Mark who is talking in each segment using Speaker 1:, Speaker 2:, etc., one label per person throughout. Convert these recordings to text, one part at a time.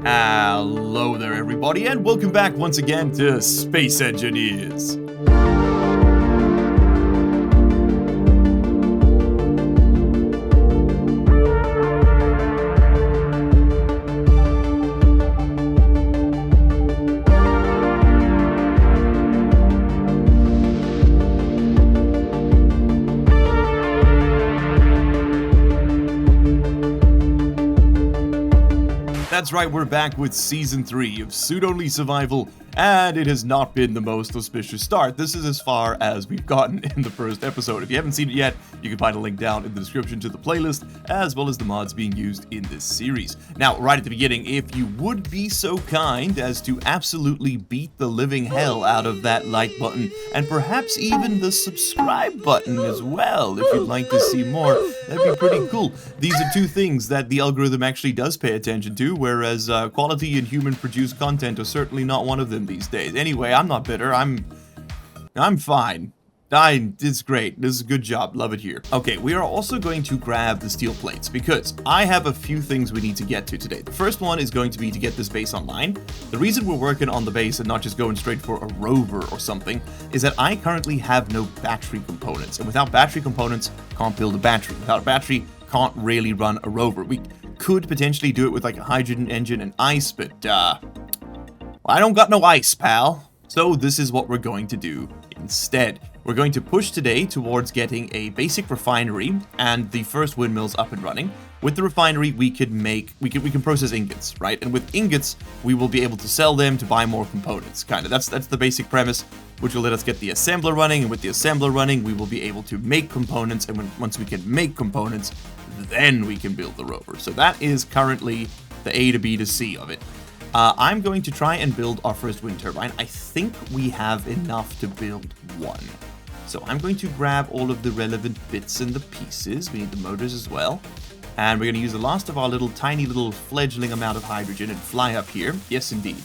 Speaker 1: Hello there, everybody, and welcome back once again to Space Engineers. That's right, we're back with Season 3 of Suit-Only Survival, and it has not been the most auspicious start. This is as far as we've gotten in the first episode. If you haven't seen it yet, you can find a link down in the description to the playlist, as well as the mods being used in this series. Now, right at the beginning, if you would be so kind as to absolutely beat the living hell out of that like button, and perhaps even the subscribe button as well, if you'd like to see more, that'd be pretty cool. These are two things that the algorithm actually does pay attention to, whereas quality and human-produced content are certainly not one of them these days. Anyway, I'm not bitter. I'm fine. It's great. This is a good job. Love it here. Okay, we are also going to grab the steel plates because I have a few things we need to get to today. The first one is going to be to get this base online. The reason we're working on the base and not just going straight for a rover or something is that I currently have no battery components. And without battery components, can't build a battery. Without a battery, can't really run a rover. We could potentially do it with like a hydrogen engine and ice, but I don't got no ice, pal. So this is what we're going to do instead. We're going to push today towards getting a basic refinery and the first windmills up and running. With the refinery, we can process ingots, right? And with ingots, we will be able to sell them to buy more components. Kind of. That's the basic premise, which will let us get the assembler running. And with the assembler running, we will be able to make components. And once we can make components, then we can build the rover. So that is currently the A to B to C of it. I'm going to try and build our first wind turbine. I think we have enough to build one. So I'm going to grab all of the relevant bits and the pieces. We need the motors as well. And we're going to use the last of our tiny little fledgling amount of hydrogen and fly up here. Yes, indeed.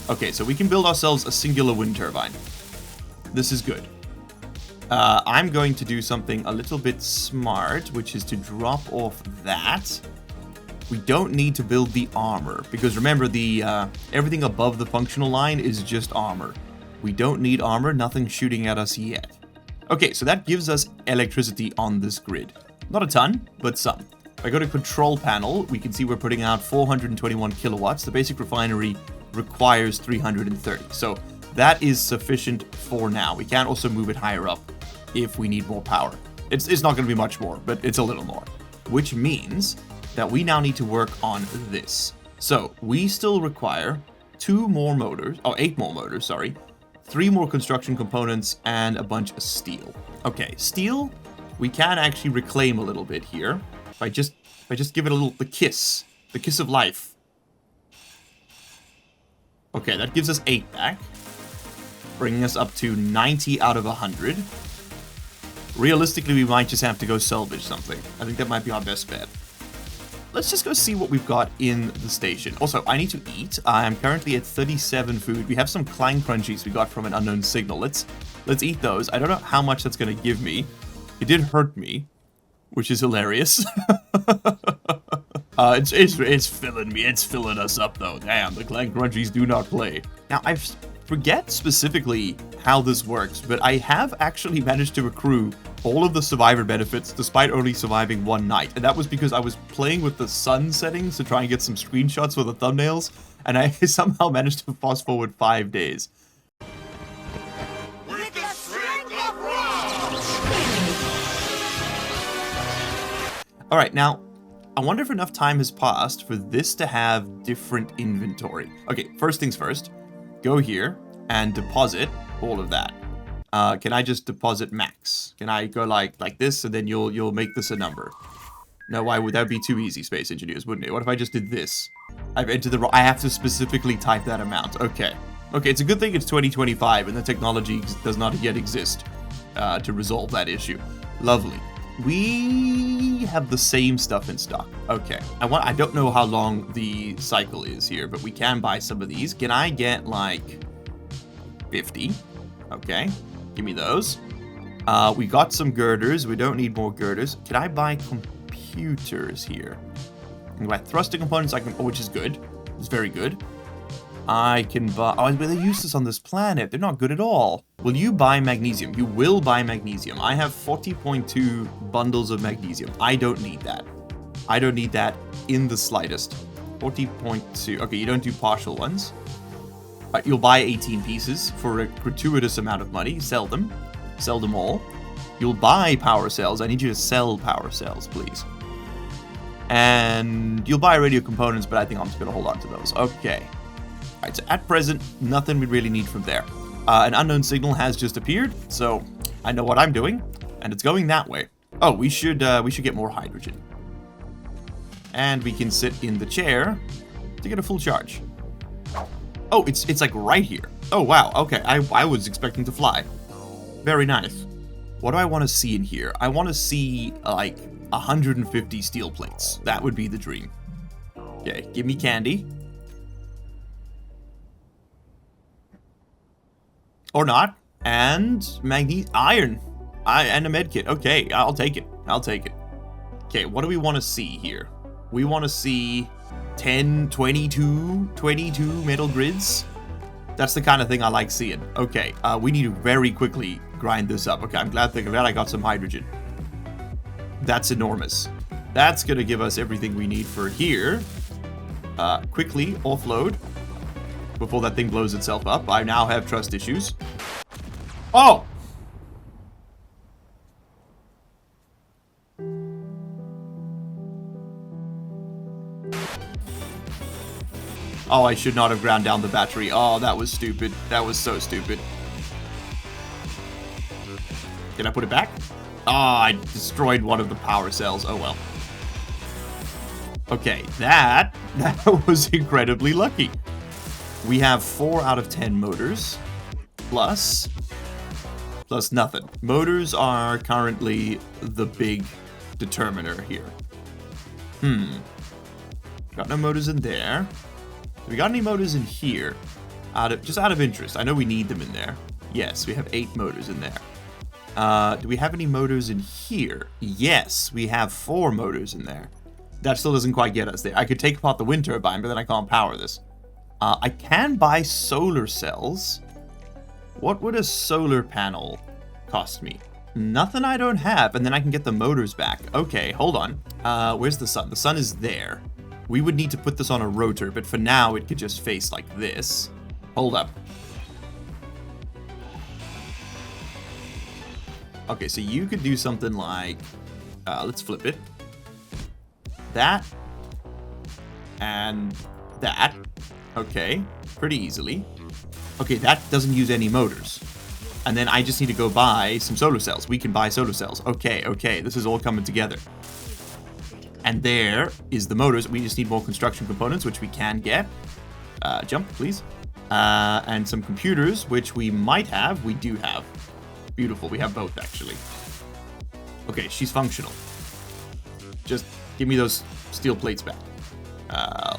Speaker 1: Okay, so we can build ourselves a singular wind turbine. This is good. I'm going to do something a little bit smart, which is to drop off that. We don't need to build the armor, because remember, the everything above the functional line is just armor. We don't need armor, nothing's shooting at us yet. Okay, so that gives us electricity on this grid. Not a ton, but some. If I go to control panel, we can see we're putting out 421 kilowatts. The basic refinery requires 330, so that is sufficient for now. We can also move it higher up if we need more power. It's not going to be much more, but it's a little more, which means that we now need to work on this. So we still require 8 more motors, sorry, 3 more construction components, and a bunch of steel. Okay, steel, we can actually reclaim a little bit here. If I just give it the kiss of life. Okay, that gives us 8 back, bringing us up to 90 out of 100. Realistically, we might just have to go salvage something. I think that might be our best bet. Let's just go see what we've got in the station. Also, I need to eat. I'm currently at 37 food. We have some Klein Crunchies we got from an unknown signal. Let's eat those. I don't know how much that's going to give me. It did hurt me, which is hilarious. It's filling me. It's filling us up, though. Damn, the Klein Crunchies do not play. Now, I forget specifically how this works, but I have actually managed to accrue all of the survivor benefits despite only surviving one night. And that was because I was playing with the sun settings to try and get some screenshots for the thumbnails, and I somehow managed to fast forward 5 days.
Speaker 2: With the strength of rocks!
Speaker 1: Alright, now, I wonder if enough time has passed for this to have different inventory. Okay, first things first, go here and deposit all of that. Can I just deposit max? Can I go like this, and then you'll make this a number? No, why would that be too easy, Space Engineers, wouldn't it? What if I just did this? I've entered the wrong. I have to specifically type that amount. Okay, it's a good thing it's 2025 and the technology does not yet exist to resolve that issue. Lovely. We have the same stuff in stock. Okay, I don't know how long the cycle is here, but we can buy some of these. Can I get like 50? Okay, give me those. We got some girders. We don't need more girders. Can I buy computers here? I can buy thruster components, which is good. It's very good. I can buy... Oh, but they're useless on this planet. They're not good at all. Will you buy magnesium? You will buy magnesium. I have 40.2 bundles of magnesium. I don't need that. I don't need that in the slightest. 40.2. Okay, you don't do partial ones. You'll buy 18 pieces for a gratuitous amount of money. Sell them. Sell them all. You'll buy power cells. I need you to sell power cells, please. And you'll buy radio components, but I think I'm just going to hold on to those. Okay. Alright, so at present, nothing we really need from there. An unknown signal has just appeared, so I know what I'm doing, and it's going that way. Oh, we should get more hydrogen. And we can sit in the chair to get a full charge. Oh, it's like right here. Oh, wow. Okay, I was expecting to fly. Very nice. What do I want to see in here? I want to see, like, 150 steel plates. That would be the dream. Okay, give me candy. Or not. And iron. And a med kit. Okay, I'll take it. I'll take it. Okay, what do we want to see here? We want to see 10, 22 metal grids. That's the kind of thing I like seeing. Okay, we need to very quickly grind this up. Okay, I'm glad I got some hydrogen. That's enormous. That's going to give us everything we need for here. Quickly offload before that thing blows itself up. I now have trust issues. Oh! Oh, I should not have ground down the battery. Oh, that was stupid. That was so stupid. Can I put it back? Oh, I destroyed one of the power cells. Oh, well. Okay, that was incredibly lucky. We have 4 out of 10 motors. Plus nothing. Motors are currently the big determiner here. Got no motors in there. Have we got any motors in here? Just out of interest. I know we need them in there. Yes, we have 8 motors in there. Do we have any motors in here? Yes, we have 4 motors in there. That still doesn't quite get us there. I could take apart the wind turbine, but then I can't power this. I can buy solar cells. What would a solar panel cost me? Nothing I don't have, and then I can get the motors back. Okay, hold on. Where's the sun? The sun is there. We would need to put this on a rotor, but for now it could just face like this. Hold up. Okay, so you could do something like, let's flip it. That. And that. Okay, pretty easily. Okay, that doesn't use any motors. And then I just need to go buy some solar cells. We can buy solar cells. Okay, this is all coming together. And there is the motors. We just need more construction components, which we can get. Jump, please. And some computers, which we might have. We do have. Beautiful. We have both, actually. Okay, she's functional. Just give me those steel plates back.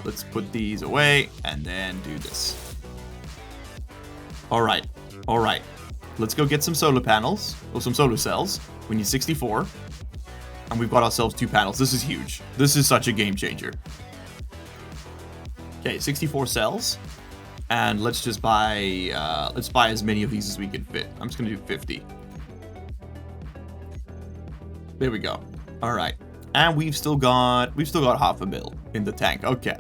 Speaker 1: Let's put these away and then do this. All right. Let's go get some solar panels or some solar cells. We need 64. And we've got ourselves 2 panels. This is huge. This is such a game changer. Okay, 64 cells. And let's just buy, as many of these as we can fit. I'm just gonna do 50. There we go. All right. And we've still got half a mil in the tank. Okay.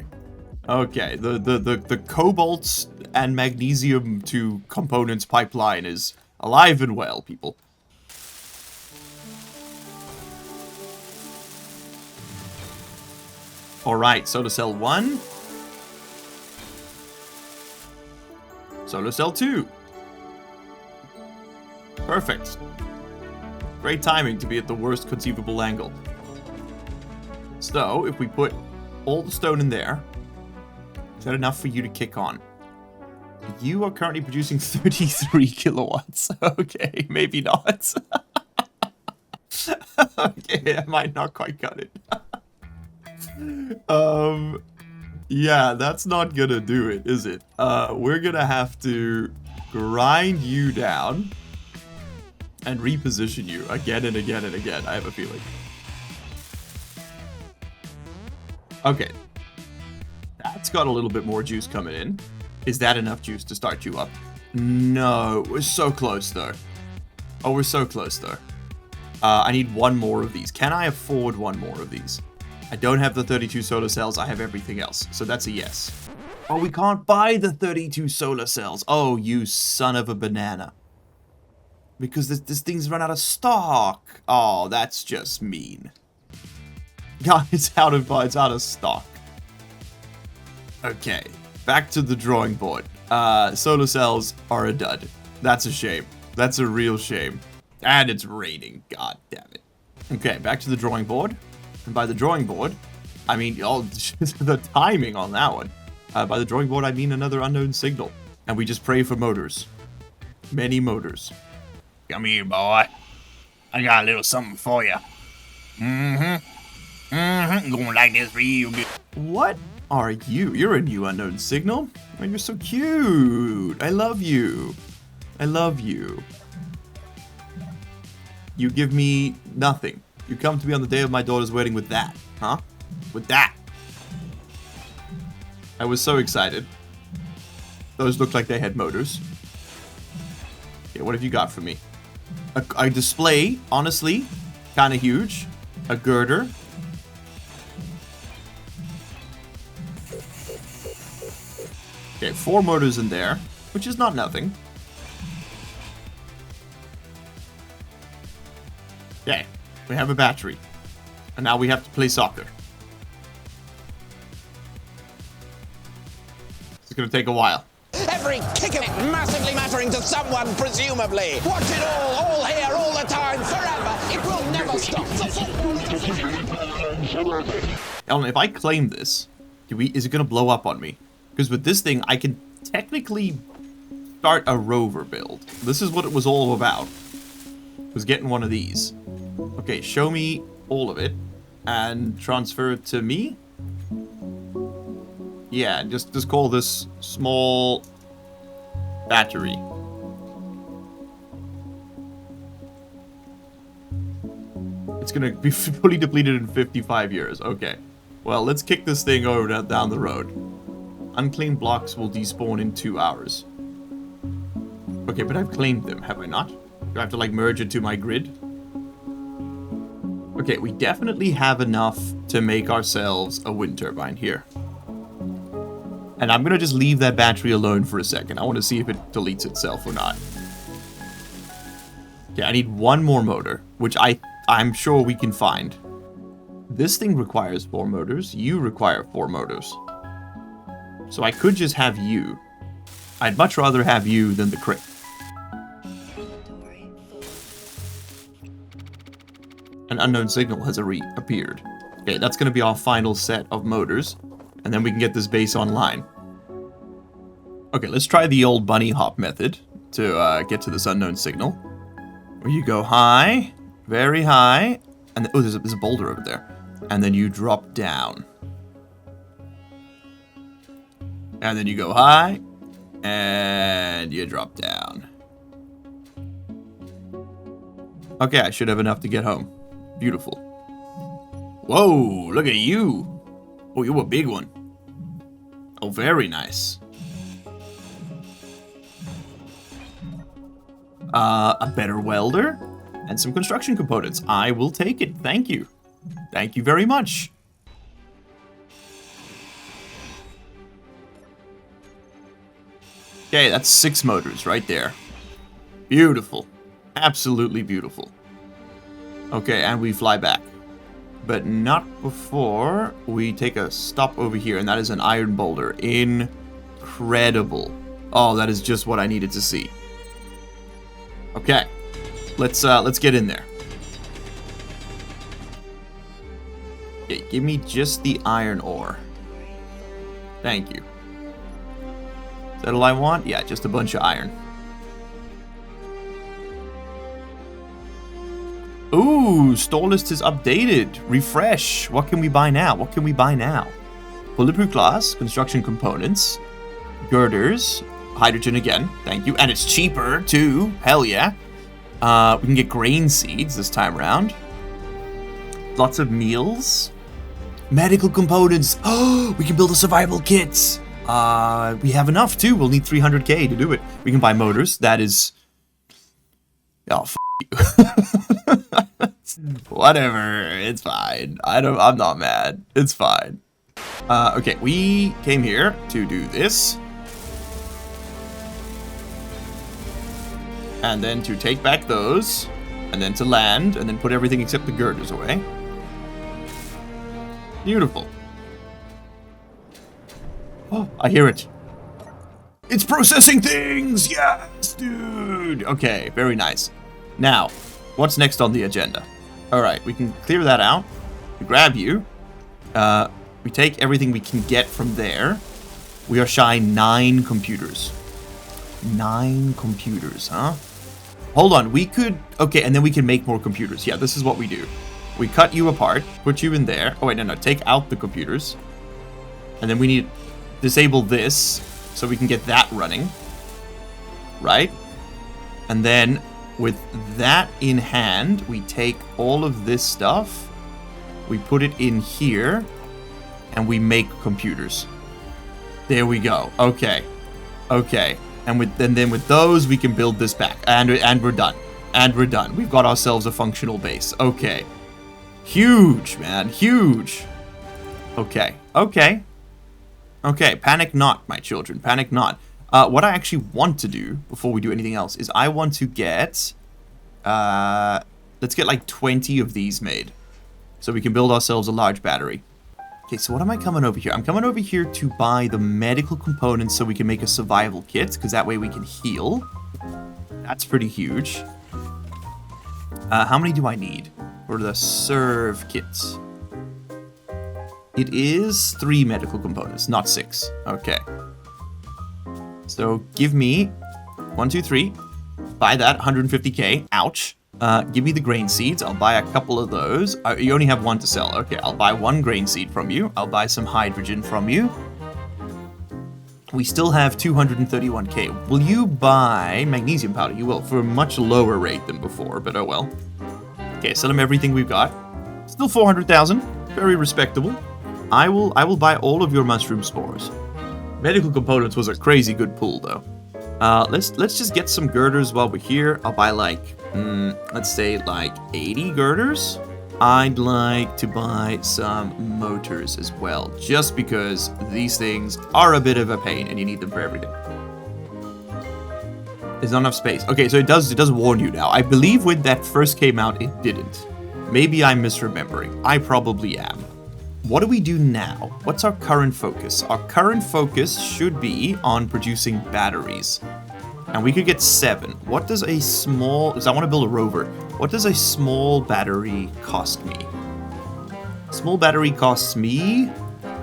Speaker 1: The cobalt and magnesium to components pipeline is alive and well, people. Alright, solar cell 1. Solar cell 2. Perfect. Great timing to be at the worst conceivable angle. So, if we put all the stone in there, is that enough for you to kick on? You are currently producing 33 kilowatts. Okay, maybe not. Okay, I might not quite cut it. Yeah, that's not gonna do it, is it? We're gonna have to grind you down and reposition you again and again and again, I have a feeling. Okay. That's got a little bit more juice coming in. Is that enough juice to start you up? No, we're so close though. Oh, we're so close though. I need one more of these. Can I afford one more of these? I don't have the 32 solar cells. I have everything else. So that's a yes. Oh, we can't buy the 32 solar cells. Oh, you son of a banana. Because this thing's run out of stock. Oh, that's just mean. God, it's out of stock. Okay, back to the drawing board. Solar cells are a dud. That's a shame. That's a real shame. And it's raining. God damn it. Okay, back to the drawing board. And by the drawing board, I mean, oh, the timing on that one. By the drawing board, I mean another unknown signal. And we just pray for motors. Many motors.
Speaker 2: Come here, boy. I got a little something for you. Gonna like this real good.
Speaker 1: What are you? You're a new unknown signal. Oh, you're so cute. I love you. I love you. You give me nothing. You come to me on the day of my daughter's wedding with that, huh? With that. I was so excited. Those looked like they had motors. Okay, what have you got for me? A display, honestly, kind of huge. A girder. Okay, 4 motors in there, which is not nothing. Okay, we have a battery. And now we have to play soccer. It's gonna take a while.
Speaker 3: Every kick of it massively mattering to someone, presumably. Watch it all here, all the time, forever. It will never stop.
Speaker 1: Ellen, if I claim this, is it gonna blow up on me? Because with this thing, I can technically start a rover build. This is what it was all about. Was getting one of these. Okay, show me all of it and transfer it to me. Yeah, just call this small battery. It's gonna be fully depleted in 55 years. Okay. Well, let's kick this thing over down the road. Unclaimed blocks will despawn in 2 hours. Okay, but I've claimed them, have I not? Do I have to, like, merge into my grid? Okay, we definitely have enough to make ourselves a wind turbine here. And I'm going to just leave that battery alone for a second. I want to see if it deletes itself or not. Okay, I need one more motor, which I'm sure we can find. This thing requires 4 motors. You require 4 motors. So I could just have you. I'd much rather have you than the crate. An unknown signal has appeared. Okay, that's going to be our final set of motors. And then we can get this base online. Okay, let's try the old bunny hop method to get to this unknown signal. Where you go high, very high, and oh, there's a boulder over there. And then you drop down. And then you go high, and you drop down. Okay, I should have enough to get home. Beautiful. Whoa, look at you. Oh, you're a big one. Oh, very nice. A better welder and some construction components. I will take it. Thank you. Thank you very much. Okay, that's 6 motors right there. Beautiful. Absolutely beautiful. Okay, and we fly back. But not before we take a stop over here, and that is an iron boulder. Incredible. Oh, that is just what I needed to see. Okay, let's get in there. Okay, give me just the iron ore. Thank you. Is that all I want? Yeah, just a bunch of iron. Ooh, store list is updated. Refresh. What can we buy now? What can we buy now? Bulletproof glass, construction components, girders, hydrogen again. Thank you. And it's cheaper too. Hell yeah. We can get grain seeds this time around. Lots of meals. Medical components. Oh, we can build a survival kit. We have enough too. We'll need 300k to do it. We can buy motors. That is... Oh, you. Whatever. It's fine. I'm not mad. It's fine. Okay, we came here to do this. And then to take back those. And then to land. And then put everything except the girders away. Beautiful. Oh, I hear it. It's processing things! Yes, dude! Okay, very nice. Now, what's next on the agenda? Alright, we can clear that out. We grab you. We take everything we can get from there. We are shy 9 computers. 9 computers, huh? Hold on, we could... Okay, and then we can make more computers. Yeah, this is what we do. We cut you apart, put you in there. Oh, wait, no, take out the computers. And then we need to disable this so we can get that running. Right? And then with that in hand, we take all of this stuff. We put it in here. And we make computers. There we go. Okay. Okay. And then with those, we can build this back. And we're done. And we're done. We've got ourselves a functional base. Okay. Huge, man. Huge. Okay. Okay. Okay. Panic not, my children. Panic not. What I actually want to do, before we do anything else, is I want to get... let's get like 20 of these made. So we can build ourselves a large battery. Okay, so what am I coming over here? I'm coming over here to buy the medical components so we can make a survival kit, because that way we can heal. That's pretty huge. How many do I need for the serve kits? It is 3 medical components, not 6. Okay. So give me 1, 2, 3. Buy that, 150k. Ouch. Give me the grain seeds. I'll buy a couple of those. You only have 1 to sell. Okay, I'll buy 1 grain seed from you. I'll buy some hydrogen from you. We still have 231k. Will you buy magnesium powder? You will, for a much lower rate than before, but oh well. Okay, sell them everything we've got. Still 400,000. Very respectable. I will buy all of your mushroom spores. Medical components was a crazy good pull, though. Let's just get some girders while we're here. I'll buy like, let's say like 80 girders. I'd like to buy some motors as well, just because these things are a bit of a pain and you need them for everything. There's not enough space. Okay, so it does warn you now. I believe when that first came out, it didn't. Maybe I'm misremembering. I probably am. What do we do now? What's our current focus? Our current focus should be on producing batteries. And we could get 7. What does a small... Because I want to build a rover. What does a small battery cost me? Small battery costs me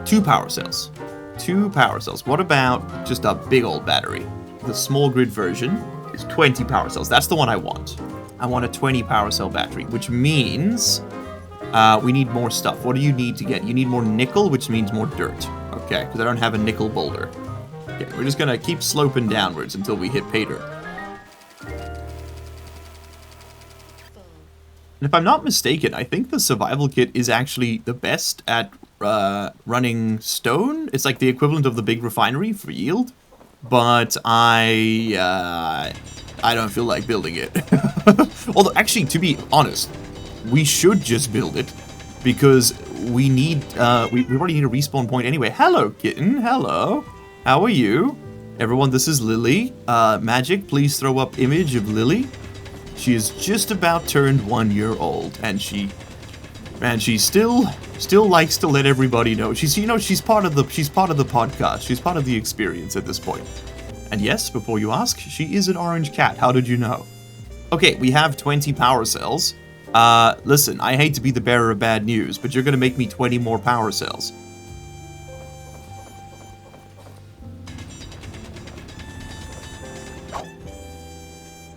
Speaker 1: 2 power cells. 2 power cells. What about just a big old battery? The small grid version is 20 power cells. That's the one I want. I want a 20 power cell battery, which means... we need more stuff. What do you need to get? You need more nickel, which means more dirt. Okay, because I don't have a nickel boulder. Okay, we're just gonna keep sloping downwards until we hit pay dirt. And if I'm not mistaken, I think the survival kit is actually the best at running stone. It's like the equivalent of the big refinery for yield. But I don't feel like building it. Although, actually, to be honest, we should just build it, because we need, we already need a respawn point anyway. Hello, kitten. Hello. How are you? Everyone, this is Lily. Magic, please throw up image of Lily. She is just about turned 1 year old, and she still likes to let everybody know. She's part of the podcast. She's part of the experience at this point. And yes, before you ask, she is an orange cat. How did you know? Okay, we have 20 power cells. Listen, I hate to be the bearer of bad news, but you're gonna make me 20 more power cells.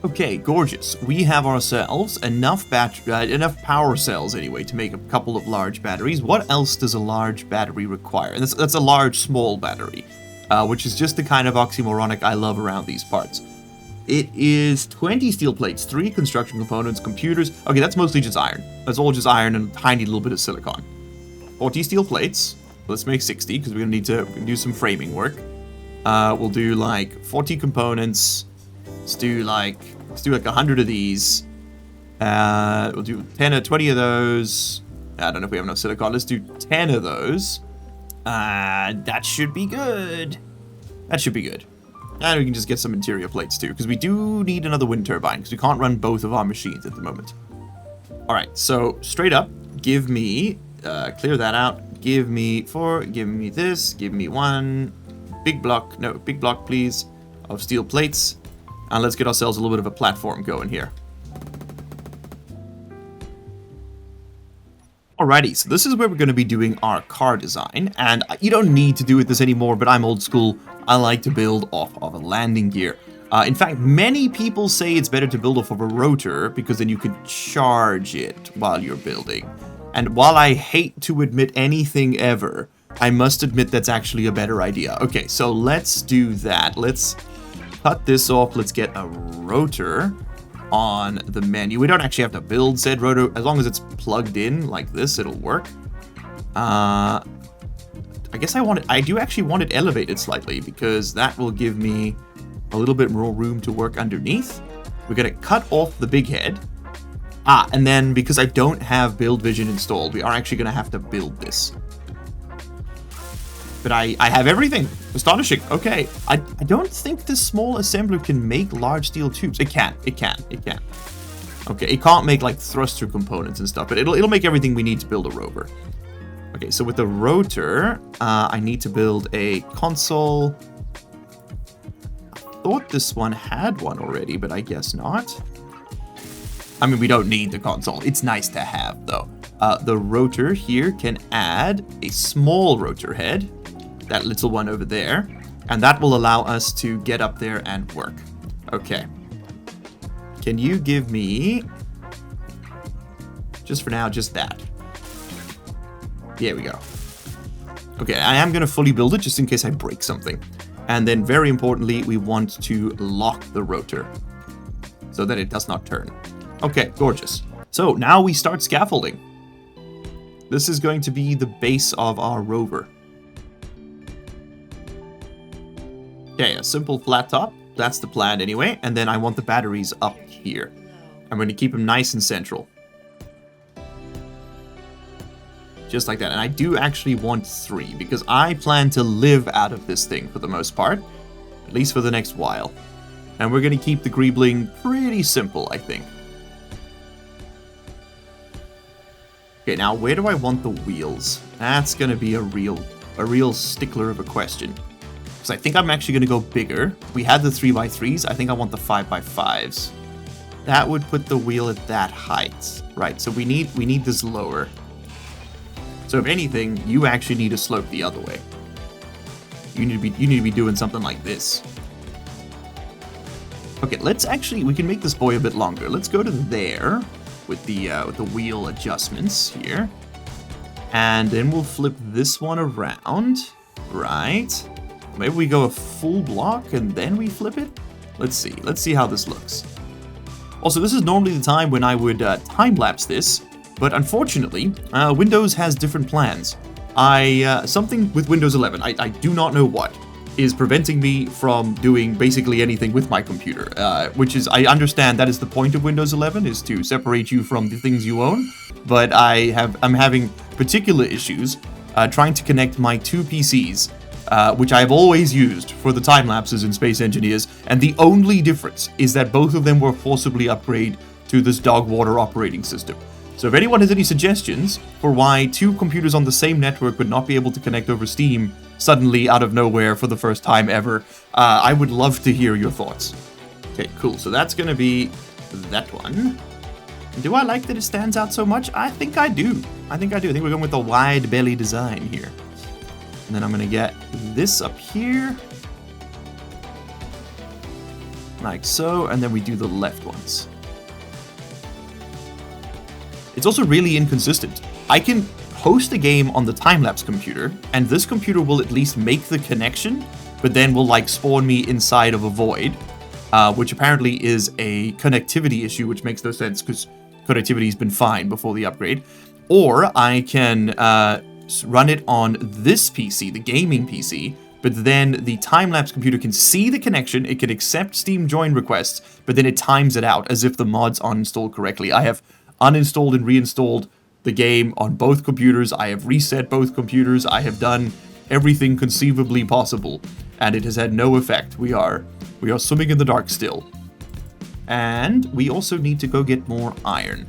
Speaker 1: Okay, gorgeous. We have ourselves enough power cells anyway to make a couple of large batteries. What else does a large battery require? And that's a large small battery, which is just the kind of oxymoronic I love around these parts. It is 20 steel plates, 3 construction components, computers. Okay, that's mostly just iron. That's all just iron and a tiny little bit of silicon. 40 steel plates. Let's make 60 because we're going to need to do some framing work. We'll do like 40 components. Let's do like 100 of these. We'll do 10 or 20 of those. I don't know if we have enough silicon. Let's do 10 of those. That should be good. That should be good. And we can just get some interior plates too, because we do need another wind turbine, because we can't run both of our machines at the moment. Alright, so straight up, give me, clear that out, give me 4, give me this, give me 1, big block, please, of steel plates, and let's get ourselves a little bit of a platform going here. Alrighty, so this is where we're going to be doing our car design, and you don't need to do this anymore, but I'm old school. I like to build off of a landing gear. In fact, many people say it's better to build off of a rotor, because then you can charge it while you're building. And while I hate to admit anything ever, I must admit that's actually a better idea. Okay, so let's do that. Let's cut this off. Let's get a rotor on the menu. We don't actually have to build said rotor. As long as it's plugged in like this, it'll work. I guess I do actually want it elevated slightly, because that will give me a little bit more room to work underneath. We're gonna cut off the big head. And then because I don't have build vision installed, we are actually gonna have to build this. But I have everything. Astonishing. Okay. I don't think this small assembler can make large steel tubes. It can. Okay, it can't make like thruster components and stuff, but it'll make everything we need to build a rover. Okay, so with the rotor, I need to build a console. I thought this one had one already, but I guess not. I mean, we don't need the console. It's nice to have, though. The rotor here can add a small rotor head, that little one over there, and that will allow us to get up there and work. Okay. Can you give me, just for now, just that? There we go. Okay, I am going to fully build it just in case I break something. And then, very importantly, we want to lock the rotor so that it does not turn. Okay, gorgeous. So, now we start scaffolding. This is going to be the base of our rover. Okay, a simple flat top. That's the plan anyway. And then I want the batteries up here. I'm going to keep them nice and central. Just like that. And I do actually want 3, because I plan to live out of this thing for the most part. At least for the next while. And we're going to keep the greebling pretty simple, I think. Okay, now where do I want the wheels? That's going to be a real stickler of a question. Because I think I'm actually going to go bigger. We had the 3x3s. I think I want the 5x5s. That would put the wheel at that height. Right, so we need this lower. So if anything, you actually need to slope the other way. You need to be doing something like this. Okay, we can make this boy a bit longer. Let's go to there with the wheel adjustments here. And then we'll flip this one around, right? Maybe we go a full block and then we flip it? Let's see how this looks. Also, this is normally the time when I would time-lapse this. But unfortunately, Windows has different plans. Something with Windows 11, I do not know what, is preventing me from doing basically anything with my computer. Which is, I understand that is the point of Windows 11, is to separate you from the things you own. But I'm having particular issues trying to connect my 2 PCs, which I've always used for the time lapses in Space Engineers. And the only difference is that both of them were forcibly upgraded to this dog water operating system. So if anyone has any suggestions for why 2 computers on the same network would not be able to connect over Steam suddenly out of nowhere for the first time ever, I would love to hear your thoughts. Okay, cool. So that's going to be that one. Do I like that it stands out so much? I think I do. I think we're going with a wide belly design here. And then I'm going to get this up here. Like so. And then we do the left ones. It's also really inconsistent. I can host a game on the time-lapse computer, and this computer will at least make the connection, but then will like spawn me inside of a void, which apparently is a connectivity issue, which makes no sense because connectivity's been fine before the upgrade. Or I can run it on this PC, the gaming PC, but then the time-lapse computer can see the connection, it can accept Steam join requests, but then it times it out as if the mod's uninstalled correctly. I have uninstalled and reinstalled the game on both computers, I have reset both computers, I have done everything conceivably possible, and it has had no effect. We are swimming in the dark still. And we also need to go get more iron.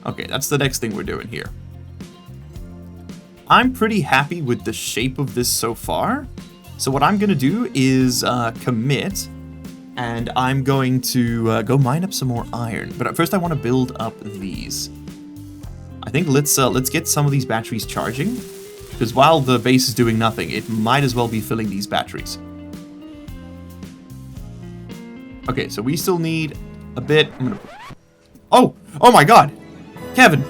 Speaker 1: Okay, that's the next thing we're doing here. I'm pretty happy with the shape of this so far. So what I'm going to do is commit, and I'm going to go mine up some more iron. But first I want to build up these. I think let's get some of these batteries charging, because while the base is doing nothing, it might as well be filling these batteries. Okay, so we still need a bit. Oh my God, Kev.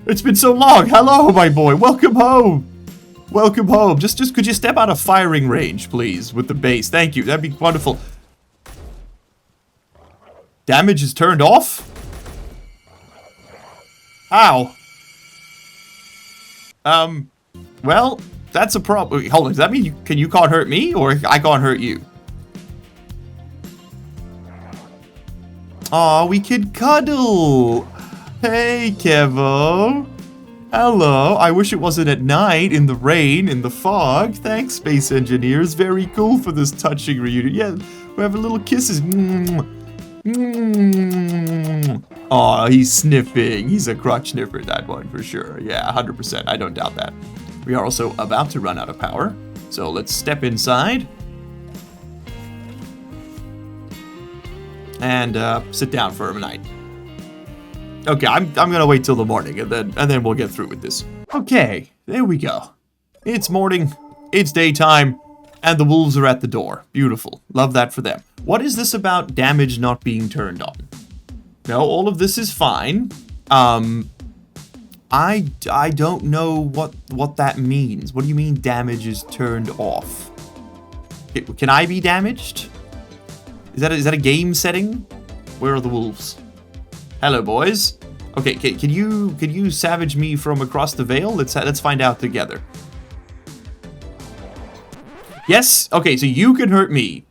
Speaker 1: It's been so long. Hello, my boy. Welcome home. Welcome home. Just could you step out of firing range, please, with the base? Thank you. That'd be wonderful. Damage is turned off? How? Well, that's a problem. Hold on, does that mean you can't hurt me, or I can't hurt you? Aw, we can cuddle. Hey, Kevo. Hello. I wish it wasn't at night, in the rain, in the fog. Thanks, space engineers. Very cool for this touching reunion. Yeah, we have a little kisses. Oh, he's sniffing. He's a crotch sniffer, that one, for sure. Yeah, 100%. I don't doubt that. We are also about to run out of power. So let's step inside. And sit down for a night. Okay, I'm gonna wait till the morning, and then we'll get through with this. Okay, there we go. It's morning, it's daytime, and the wolves are at the door. Beautiful. Love that for them. What is this about damage not being turned on? No, all of this is fine. I don't know what that means. What do you mean damage is turned off? Can I be damaged? Is that a game setting? Where are the wolves? Hello, boys. Okay, can you savage me from across the veil? Let's find out together. Yes. Okay, so you can hurt me,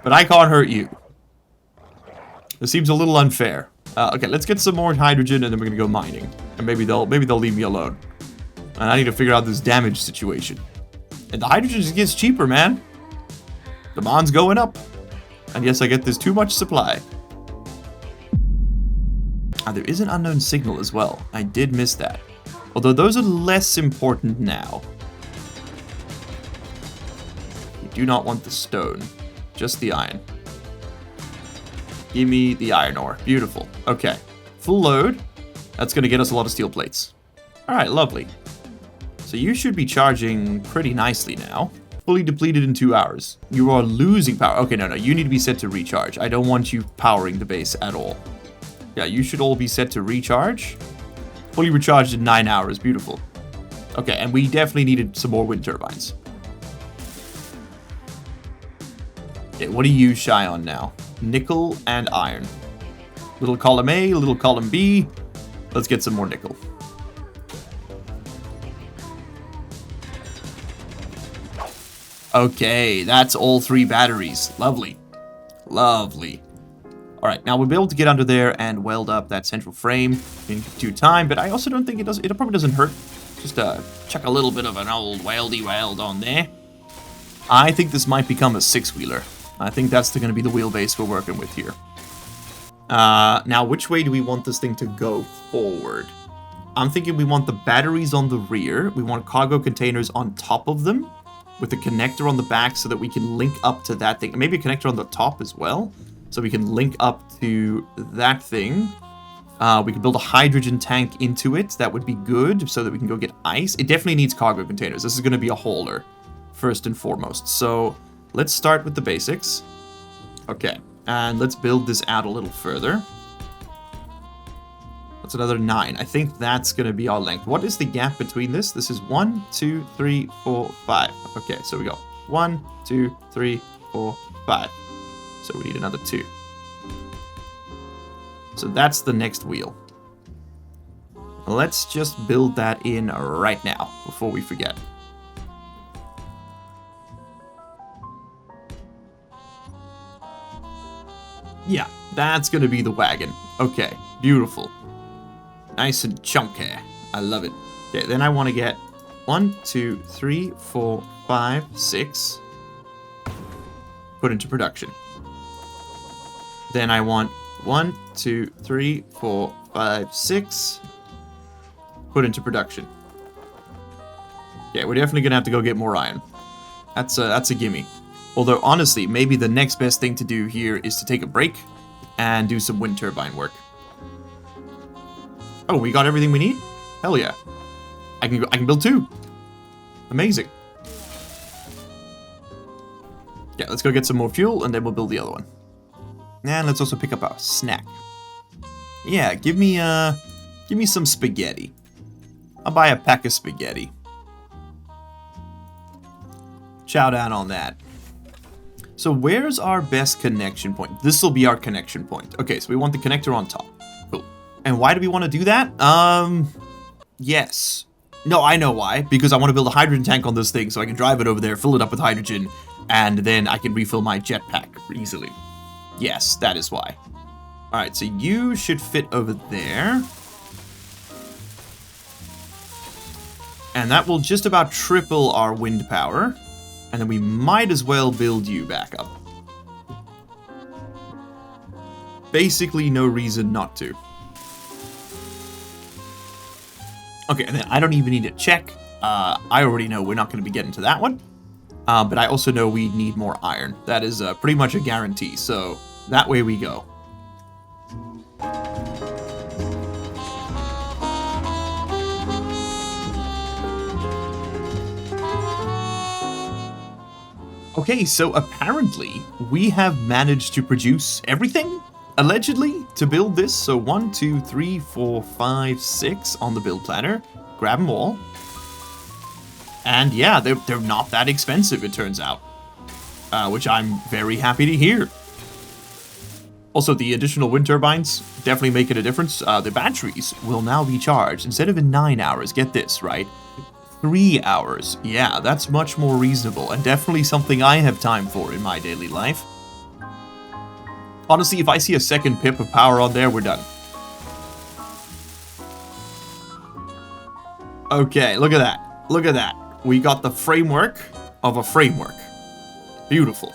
Speaker 1: but I can't hurt you. This seems a little unfair. Okay, let's get some more hydrogen, and then we're gonna go mining, and maybe they'll leave me alone. And I need to figure out this damage situation. And the hydrogen just gets cheaper, man. Demand's going up. And yes, I get this too much supply. There is an unknown signal as well. I did miss that. Although those are less important now. We do not want the stone. Just the iron. Give me the iron ore. Beautiful. Okay. Full load. That's going to get us a lot of steel plates. Alright, lovely. So you should be charging pretty nicely now. Fully depleted in 2 hours. You are losing power. Okay, no. You need to be set to recharge. I don't want you powering the base at all. Yeah, you should all be set to recharge. Fully recharged in 9 hours. Beautiful. Okay, and we definitely needed some more wind turbines. Okay, what are you shy on now? Nickel and iron. Little column A, little column B. Let's get some more nickel. Okay, that's all 3 batteries. Lovely. Lovely. Alright, now we'll be able to get under there and weld up that central frame in due time, but I also don't think it probably doesn't hurt. Just chuck a little bit of an old weldy weld on there. I think this might become a 6-wheeler. I think that's going to be the wheelbase we're working with here. Now, which way do we want this thing to go forward? I'm thinking we want the batteries on the rear. We want cargo containers on top of them with a connector on the back so that we can link up to that thing. Maybe a connector on the top as well, so we can link up to that thing. We can build a hydrogen tank into it. That would be good so that we can go get ice. It definitely needs cargo containers. This is going to be a hauler, first and foremost. So let's start with the basics. Okay, and let's build this out a little further. That's another 9. I think that's going to be our length. What is the gap between this? This is 1, 2, 3, 4, 5. Okay, so we go 1, 2, 3, 4, 5. So we need another 2. So that's the next wheel. Let's just build that in right now before we forget. Yeah, that's gonna be the wagon. Okay, beautiful. Nice and chunky. I love it. Okay, then I want to get 1, 2, 3, 4, 5, 6. Put into production. Then I want 1, 2, 3, 4, 5, 6. Put into production. Yeah, we're definitely gonna have to go get more iron. That's a gimme. Although, honestly, maybe the next best thing to do here is to take a break and do some wind turbine work. Oh, we got everything we need? Hell yeah. I can build 2. Amazing. Yeah, let's go get some more fuel, and then we'll build the other one. And let's also pick up our snack. Yeah, give me some spaghetti. I'll buy a pack of spaghetti. Chow down on that. So where's our best connection point? This will be our connection point. Okay, so we want the connector on top. Cool. And why do we want to do that? Yes. No, I know why. Because I want to build a hydrogen tank on this thing so I can drive it over there, fill it up with hydrogen, and then I can refill my jetpack easily. Yes, that is why. Alright, so you should fit over there. And that will just about triple our wind power. And then we might as well build you back up. Basically, no reason not to. Okay, and then I don't even need to check. I already know we're not going to be getting to that one. But I also know we need more iron. That is pretty much a guarantee. So that way we go. Okay, so apparently we have managed to produce everything, allegedly, to build this. So 1, 2, 3, 4, 5, 6 on the build planner. Grab them all. And yeah, they're not that expensive, it turns out. Which I'm very happy to hear. Also, the additional wind turbines definitely making a difference. The batteries will now be charged instead of in 9 hours. Get this, right? 3 hours. Yeah, that's much more reasonable and definitely something I have time for in my daily life. Honestly, if I see a second pip of power on there, we're done. Okay, look at that. Look at that. We got the framework of a framework. Beautiful.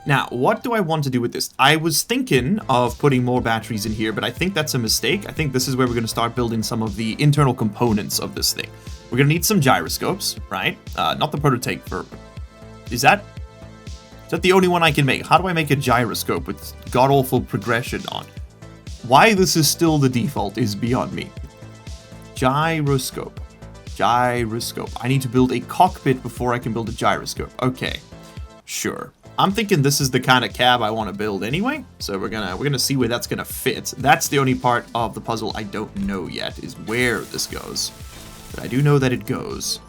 Speaker 1: Now, what do I want to do with this? I was thinking of putting more batteries in here, but I think that's a mistake. I think this is where we're going to start building some of the internal components of this thing. We're going to need some gyroscopes, right? Not the prototype for... Is that the only one I can make? How do I make a gyroscope with god-awful progression on? Why this is still the default is beyond me. Gyroscope. Gyroscope. I need to build a cockpit before I can build a gyroscope. Okay. Sure. I'm thinking this is the kind of cab I want to build anyway, so we're gonna see where that's gonna fit. That's the only part of the puzzle I don't know yet, is where this goes. But I do know that it goes.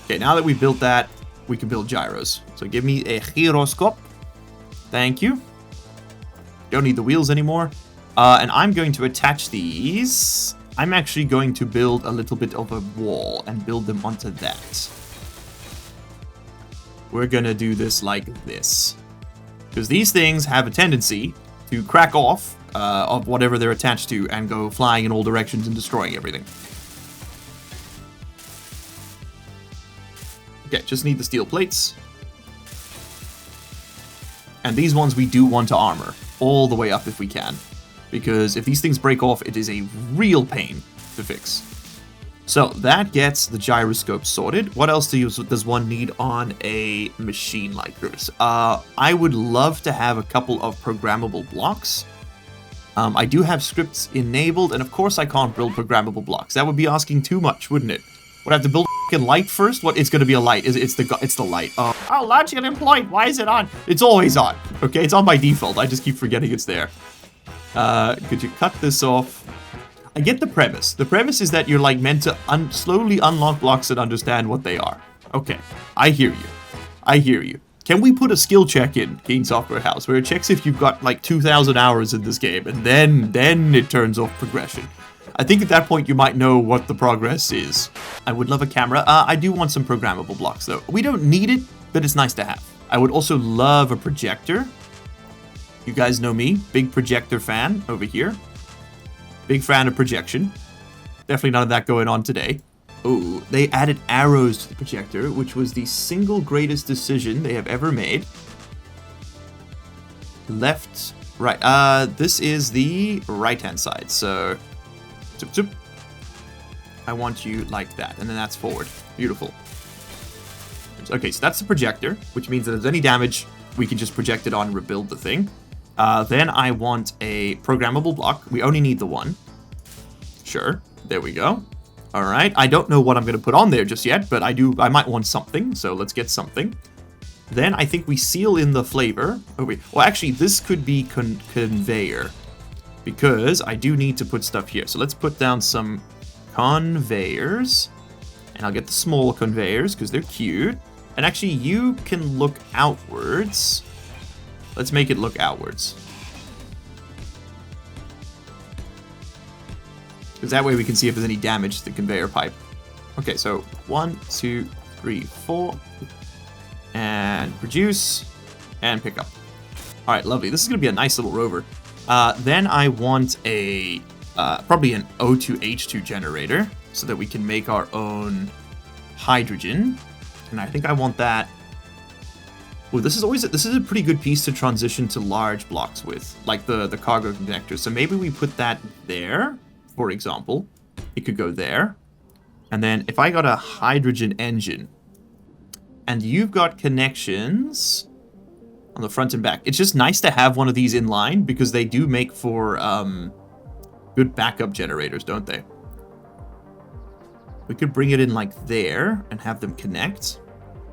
Speaker 1: Okay, now that we built that, we can build gyros. So give me a gyroscope. Thank you. Don't need the wheels anymore. And I'm going to attach these. I'm actually going to build a little bit of a wall and build them onto that. We're gonna do this like this. Because these things have a tendency to crack off of whatever they're attached to and go flying in all directions and destroying everything. Okay, just need the steel plates. And these ones we do want to armor all the way up if we can. Because if these things break off, it is a real pain to fix. So that gets the gyroscope sorted. What else does one need on a machine like this? I would love to have a couple of programmable blocks. I do have scripts enabled, and of course I can't build programmable blocks. That would be asking too much, wouldn't it? Would I have to build a light first? What? It's going to be a light. It's the light. Oh, launch Unemployed. Why is it on? It's always on. Okay, it's on by default. I just keep forgetting it's there. Could you cut this off? I get the premise. The premise is that you're like meant to slowly unlock blocks and understand what they are. Okay, I hear you. I hear you. Can we put a skill check in Keen Software House where it checks if you've got like 2,000 hours in this game and then it turns off progression? I think at that point you might know what the progress is. I would love a camera. I do want some programmable blocks though. We don't need it, but it's nice to have. I would also love a projector. You guys know me, big projector fan over here. Big fan of projection. Definitely none of that going on today. Oh, they added arrows to the projector, which was the single greatest decision they have ever made. Left, right. This is the right-hand side, so... Zoop, zoop. I want you like that, and then that's forward. Beautiful. Okay, so that's the projector, which means that if there's any damage, we can just project it on and rebuild the thing. Then I want a programmable block. We only need the one. Sure, there we go. All right, I don't know what I'm going to put on there just yet, but I might want something, so let's get something. Then I think we seal in the flavor. Oh, wait. Well, actually, this could be conveyor, because I do need to put stuff here. So let's put down some conveyors, and I'll get the small conveyors because they're cute. And actually, you can look outwards. Let's make it look outwards. Because that way we can see if there's any damage to the conveyor pipe. Okay, so 1, 2, 3, 4. And produce. And pick up. Alright, lovely. This is going to be a nice little rover. Then I want a probably an O2H2 generator so that we can make our own hydrogen. And I think I want that. Well, this is a pretty good piece to transition to large blocks with, like the cargo connector. So maybe we put that there, for example. It could go there. And then if I got a hydrogen engine, and you've got connections on the front and back. It's just nice to have one of these in line because they do make for good backup generators, don't they? We could bring it in like there and have them connect.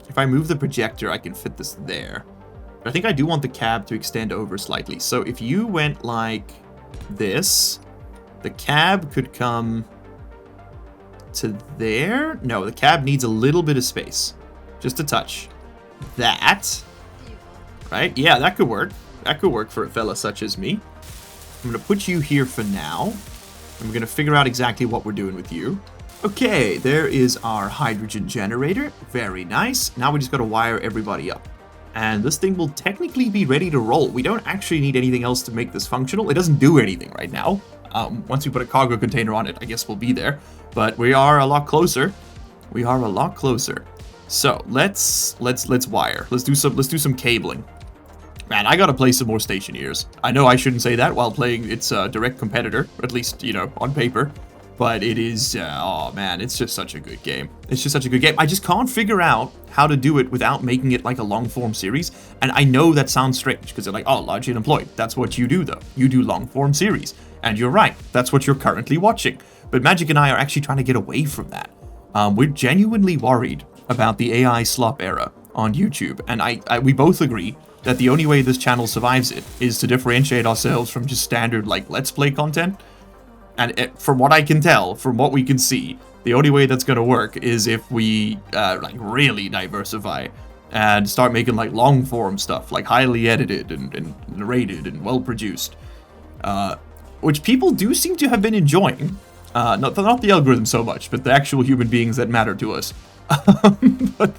Speaker 1: If I move the projector, I can fit this there. But I think I do want the cab to extend over slightly. So if you went like this, the cab could come to there. No, the cab needs a little bit of space. Just a touch. That. Right? Yeah, that could work. That could work for a fella such as me. I'm going to put you here for now. And we're going to figure out exactly what we're doing with you. Okay, there is our hydrogen generator. Very nice. Now we just got to wire everybody up. And this thing will technically be ready to roll. We don't actually need anything else to make this functional. It doesn't do anything right now. Once we put a cargo container on it, I guess we'll be there. But we are a lot closer. We are a lot closer. So let's wire. Let's do some cabling. Man, I gotta play some more Stationeers. I know I shouldn't say that while playing its direct competitor, at least, you know, on paper. But it is, oh man, it's just such a good game. It's just such a good game. I just can't figure out how to do it without making it like a long-form series. And I know that sounds strange, because they're like, oh, largely unemployed. That's what you do, though. You do long-form series. And you're right, that's what you're currently watching. But Magic and I are actually trying to get away from that. We're genuinely worried about the AI slop era on YouTube. And we both agree that the only way this channel survives it is to differentiate ourselves from just standard, like, Let's Play content. And from what I can tell, from what we can see, the only way that's going to work is if we, like, really diversify and start making, like, long-form stuff, like highly edited and narrated and well-produced. Which people do seem to have been enjoying. Not the algorithm so much, but the actual human beings that matter to us. But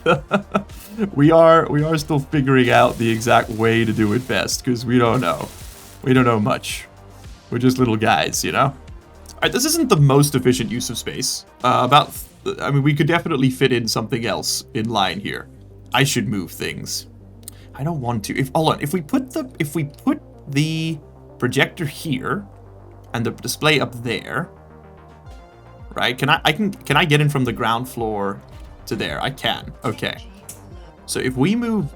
Speaker 1: we are still figuring out the exact way to do it best, because we don't know. We don't know much. We're just little guys, you know? Alright, this isn't the most efficient use of space. I mean, we could definitely fit in something else in line here. I should move things. I don't want to. Hold on, if we put the projector here and the display up there, right? Can I get in from the ground floor to there? I can. Okay. So if we move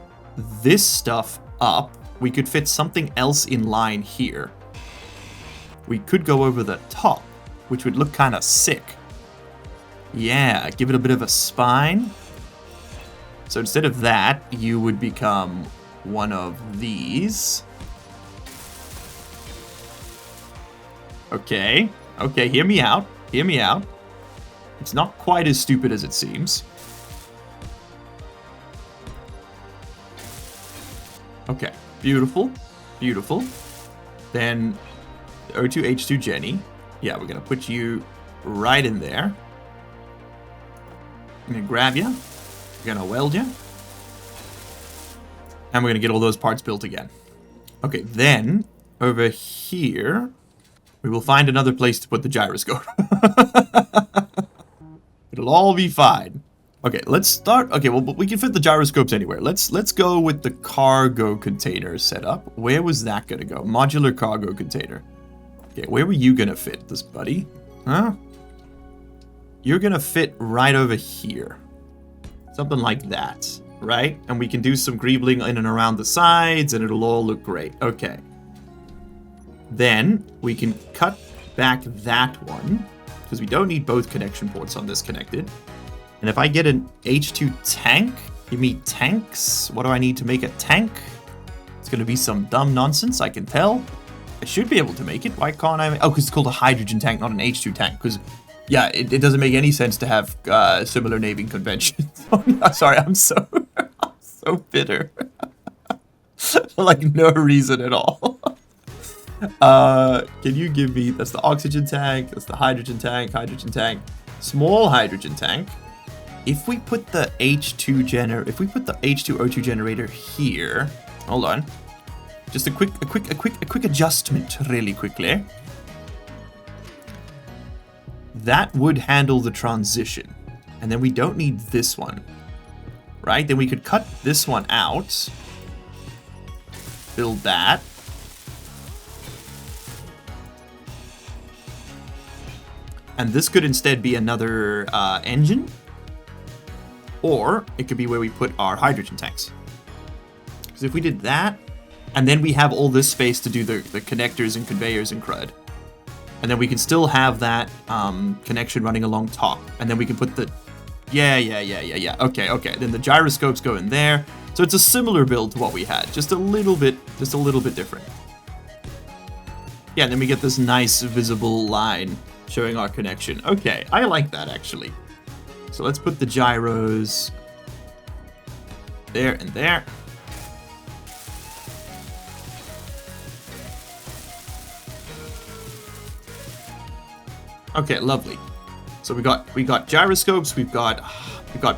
Speaker 1: this stuff up, we could fit something else in line here. We could go over the top, which would look kind of sick. Yeah, give it a bit of a spine. So instead of that, you would become one of these. Okay. Okay, hear me out. Hear me out. It's not quite as stupid as it seems. Okay, beautiful, beautiful. Then O2H2 Jenny. Yeah, we're gonna put you right in there. I'm gonna grab you. We're gonna weld you. And we're gonna get all those parts built again. Okay, then over here, we will find another place to put the gyroscope. It'll all be fine. Okay, let's start. Okay, well, we can fit the gyroscopes anywhere. Let's go with the cargo container setup. Where was that gonna go? Modular cargo container. Okay, where were you gonna fit this, buddy? Huh? You're gonna fit right over here. Something like that, right? And we can do some greebling in and around the sides, and it'll all look great. Okay. Then we can cut back that one, because we don't need both connection ports on this connected. And if I get an H2 tank, give me tanks. What do I need to make a tank? It's going to be some dumb nonsense, I can tell. I should be able to make it. Why can't I? Oh, because it's called a hydrogen tank, not an H2 tank. Because, yeah, it doesn't make any sense to have similar naming conventions. Sorry, I'm so bitter. For, like, no reason at all. Can you give me, that's the oxygen tank, that's the hydrogen tank, small hydrogen tank. If we put the H2O2 generator here, hold on, just a quick adjustment really quickly. That would handle the transition, and then we don't need this one, right? Then we could cut this one out, build that. And this could instead be another engine. Or it could be where we put our hydrogen tanks. Because if we did that, and then we have all this space to do the connectors and conveyors and crud. And then we can still have that connection running along top. And then we can put the... Yeah. Okay. Then the gyroscopes go in there. So it's a similar build to what we had. Just a little bit different. Yeah, and then we get this nice visible line showing our connection. Okay, I like that actually. So let's put the gyros there and there. Okay, lovely. So we got gyroscopes, we've got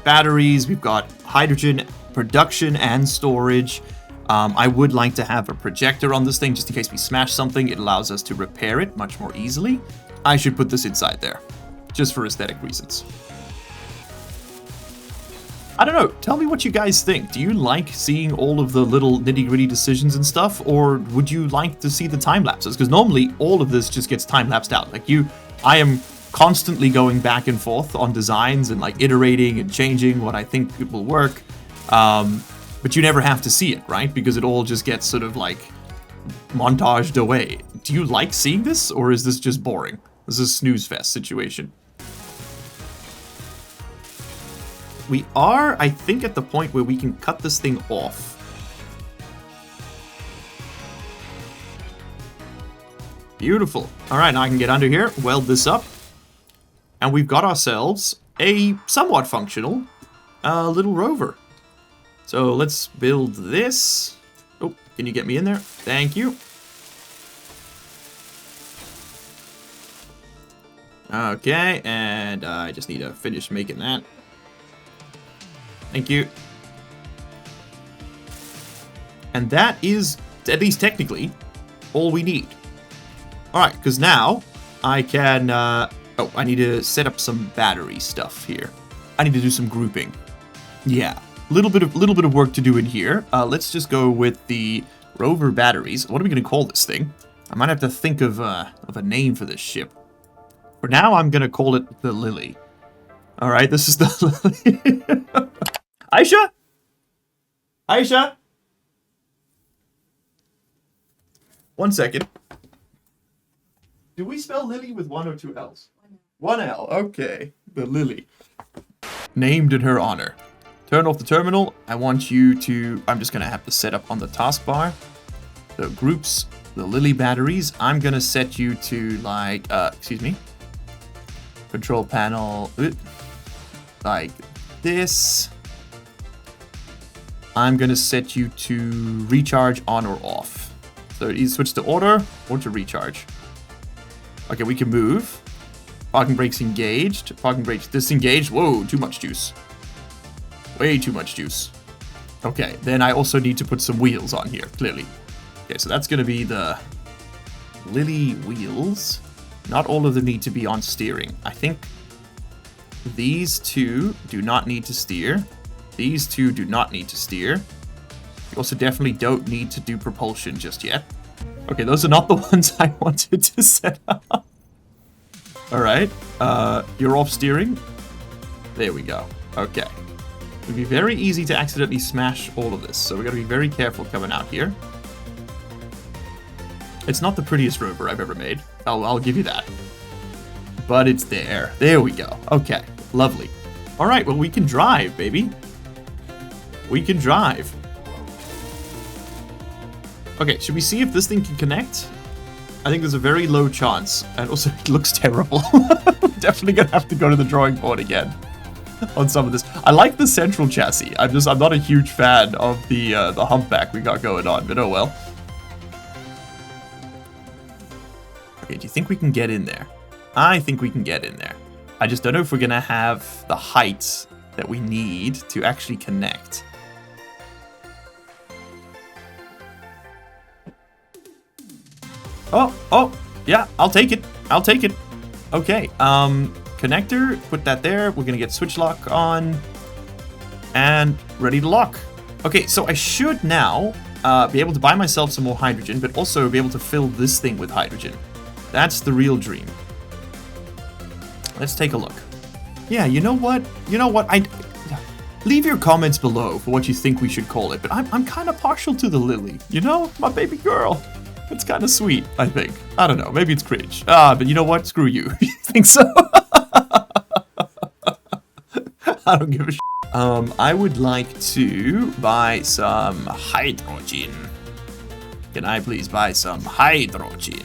Speaker 1: batteries, we've got hydrogen production and storage. I would like to have a projector on this thing just in case we smash something. It allows us to repair it much more easily. I should put this inside there, just for aesthetic reasons. I don't know, tell me what you guys think. Do you like seeing all of the little nitty-gritty decisions and stuff, or would you like to see the time lapses? Because normally all of this just gets time lapsed out. Like I am constantly going back and forth on designs and like iterating and changing what I think it will work. But you never have to see it, right? Because it all just gets sort of like montaged away. Do you like seeing this, or is this just boring? This is a snooze fest situation. We are, I think, at the point where we can cut this thing off. Beautiful. All right, now I can get under here, weld this up. And we've got ourselves a somewhat functional little rover. So let's build this. Oh, can you get me in there? Thank you. Okay, and I just need to finish making that. Thank you. And that is, at least technically, all we need. Alright, because now I can... I need to set up some battery stuff here. I need to do some grouping. Yeah, little bit of work to do in here. Let's just go with the rover batteries. What are we going to call this thing? I might have to think of a name for this ship. For now, I'm going to call it the Lily. Alright, this is the Lily. Aisha? Aisha? 1 second. Do we spell Lily with 1 or 2 L's? 1 L, okay. The Lily. Named in her honor. Turn off the terminal. I want you to... I'm just going to have to set up on the taskbar. The groups, the Lily batteries. I'm going to set you to, like... excuse me. Control panel. Like this. I'm going to set you to recharge on or off. So either switch to auto or to recharge. Okay, we can move. Parking brakes engaged. Parking brakes disengaged. Whoa, too much juice. Way too much juice. Okay, then I also need to put some wheels on here, clearly. Okay, so that's going to be the Lily wheels. Not all of them need to be on steering. I think these two do not need to steer. These two do not need to steer. You also definitely don't need to do propulsion just yet. Okay, those are not the ones I wanted to set up. Alright, you're off steering. There we go. Okay. It would be very easy to accidentally smash all of this, so we gotta be very careful coming out here. It's not the prettiest rover I've ever made. I'll give you that. But it's there. There we go. Okay, lovely. Alright, well we can drive, baby. We can drive. Okay, should we see if this thing can connect? I think there's a very low chance. And also, it looks terrible. Definitely gonna have to go to the drawing board again on some of this. I like the central chassis. I'm not a huge fan of the humpback we got going on, but oh well. Okay, do you think we can get in there? I think we can get in there. I just don't know if we're gonna have the height that we need to actually connect. Oh, yeah, I'll take it. I'll take it. Okay, connector, put that there. We're gonna get switch lock on. And ready to lock. Okay, so I should now be able to buy myself some more hydrogen, but also be able to fill this thing with hydrogen. That's the real dream. Let's take a look. Yeah, you know what? Leave your comments below for what you think we should call it, but I'm kind of partial to the Lily. You know, my baby girl. It's kind of sweet, I think. I don't know, maybe it's cringe. But you know what? Screw you. You think so? I don't give a shit. I would like to buy some hydrogen. Can I please buy some hydrogen?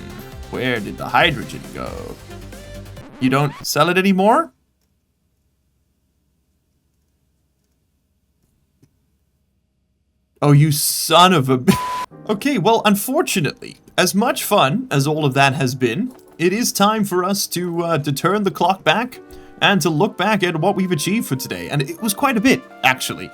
Speaker 1: Where did the hydrogen go? You don't sell it anymore? Oh, you son of a... Okay, well, unfortunately, as much fun as all of that has been, it is time for us to turn the clock back and to look back at what we've achieved for today. And it was quite a bit, actually.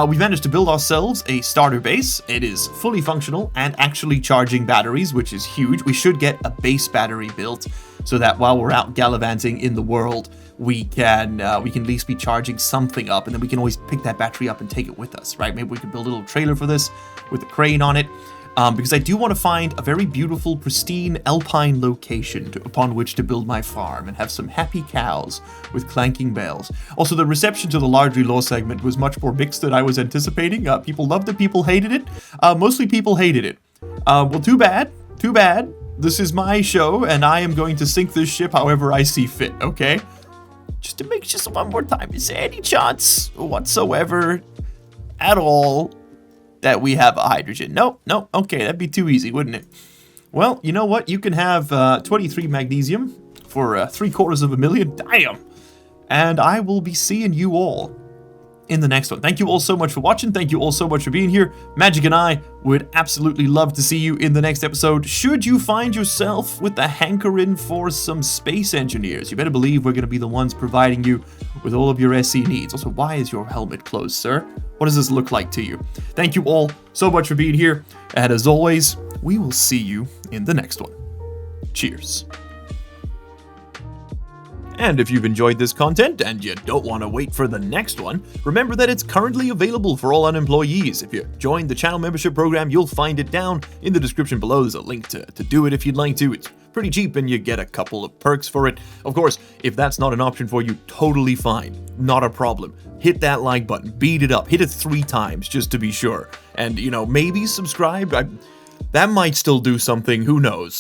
Speaker 1: We managed to build ourselves a starter base. It is fully functional and actually charging batteries, which is huge. We should get a base battery built so that while we're out gallivanting in the world, we can at least be charging something up, and then we can always pick that battery up and take it with us, right? Maybe we could build a little trailer for this with a crane on it. Because I do want to find a very beautiful, pristine, alpine location upon which to build my farm and have some happy cows with clanking bells. Also, the reception to the Largely Law segment was much more mixed than I was anticipating. People loved it, people hated it. Mostly people hated it. Well, too bad. Too bad. This is my show, and I am going to sink this ship however I see fit, okay? Just to make just one more time, is there any chance whatsoever at all that we have a hydrogen? No, okay, that'd be too easy, wouldn't it? Well, you know what? You can have 23 magnesium for 750,000. Damn! And I will be seeing you all in the next one. Thank you all so much for watching. Thank you all so much for being here. Magic and I would absolutely love to see you in the next episode. Should you find yourself with the hankering for some space engineers, you better believe we're going to be the ones providing you with all of your SE needs. Also, why is your helmet closed, sir? What does this look like to you? Thank you all so much for being here. And as always, we will see you in the next one. Cheers. And if you've enjoyed this content and you don't want to wait for the next one, remember that it's currently available for all unemployees. If you join the channel membership program, you'll find it down in the description below. There's a link to do it if you'd like to. It's pretty cheap and you get a couple of perks for it. Of course, if that's not an option for you, totally fine. Not a problem. Hit that like button, beat it up, hit it 3 times just to be sure. And, maybe subscribe. That might still do something, who knows.